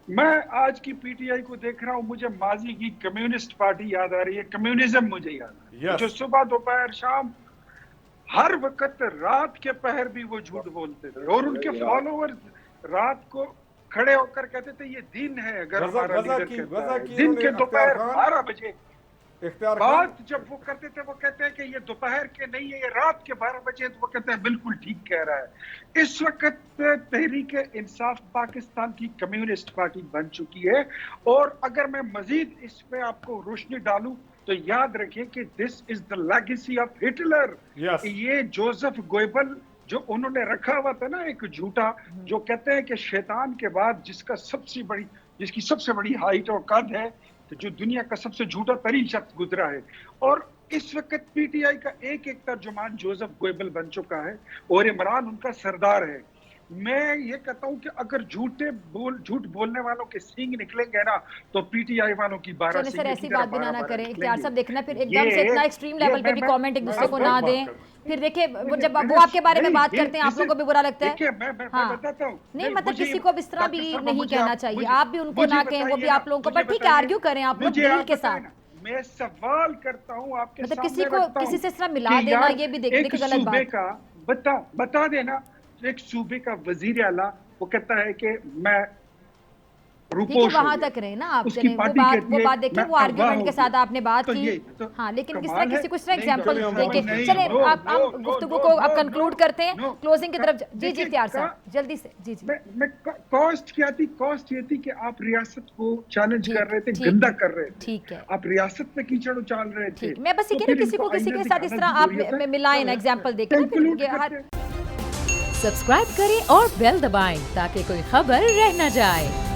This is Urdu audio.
میں آج کی پی ٹی آئی کو دیکھ رہا ہوں، مجھے ماضی کی کمیونسٹ پارٹی یاد آ رہی ہے، کمیونزم مجھے یاد آ رہی ہے، جو صبح دوپہر شام ہر وقت رات کے پہر بھی وہ جھوٹ بولتے تھے، اور ان کے فالوورز رات کو کھڑے ہو کر کہتے تھے یہ دین ہے اگر ہمارا لیڈر کہتا ہے، دن کے دوپہر 12 بجے بات جب وہ کرتے تھے وہ کہتے ہیں کہ یہ دوپہر کے نہیں ہے، یہ رات کے 12 بجے، تو وہ کہتے ہیں بالکل ٹھیک کہہ رہا ہے۔ اس وقت تحریک انصاف پاکستان کی کمیونسٹ پارٹی بن چکی ہے، اور اگر میں مزید اس پہ آپ کو روشنی ڈالوں تو یاد رکھیں کہ دس از دا لیگیسی آف ہٹلر۔ یہ جوزف گوئبل جو انہوں نے رکھا ہوا تھا نا ایک جھوٹا، جو کہتے ہیں کہ شیطان کے بعد جس کی سب سے بڑی ہائٹ اور قد ہے، تو جو دنیا کا سب سے جھوٹا ترین شخص گزرا ہے، اور اس وقت پی ٹی آئی کا ایک ترجمان جوزف گوئبل بن چکا ہے، اور عمران ان کا سردار ہے۔ میں یہ کہتا ہوں کہ اگر جھوٹ بولنے والوں کے سینگ نکلیں گے نا تو پی ٹی آئی والوں کی 12 چلیں سر سینگیں ایسی بات بھی نہ کریں، اختیار صاحب دیکھنا پھر ایک دم سے اتنا ایکسٹریم لیول پہ بھی کامنٹ ایک دوسرے کو نہ دیں، پھر دیکھیں جب وہ آپ کے بارے میں بات کرتے ہیں آپ لوگوں کو بھی برا لگتا ہے۔ ہاں نہیں مطلب کسی کو اس طرح بھی نہیں کہنا چاہیے، آپ بھی ان کو نہ کہیں، وہ بھی آپ لوگوں کو، پر ٹھیک ہے آرگیو کریں آپ لوگ دلیل کے ساتھ، میں سوال کرتا ہوں آپ کے مطلب سامنے رکھتا ہوں کسی سے اس طرح ملا دینا یہ بھی دیکھ غلط بات۔ ایک صوبے کا بتا دینا، ایک صوبے کا وزیر اعلیٰ وہ کہتا ہے کہ میں ٹھیک ہے وہاں تک رہے نا آپ، چلیں وہ بات دیکھیں، وہ آرگیومنٹ کے ساتھ آپ نے بات کی، ہاں لیکن کس طرح کسی کو اس طرح ایگزامپل دے کے چلیں آپ گفتگو کو اب کنکلوڈ کرتے ہیں، کلوزنگ کی طرف۔ جی جی اختیار صاحب جلدی سے۔ جی جی میں کاسٹ کیا تھی، کاسٹ یہ تھی کہ آپ ریاست کو چیلنج کر رہے تھے، گندا کر رہے تھے، ٹھیک ہے آپ ریاست پہ کیچڑ اچال رہے تھے، میں بس یہ کہہ رہی کسی کو کسی کے ساتھ اس طرح آپ ملائیں نا ایگزامپل دے کے نا۔ سبسکرائب کریں اور بیل دبائیں تاکہ کوئی خبر رہ نہ جائے۔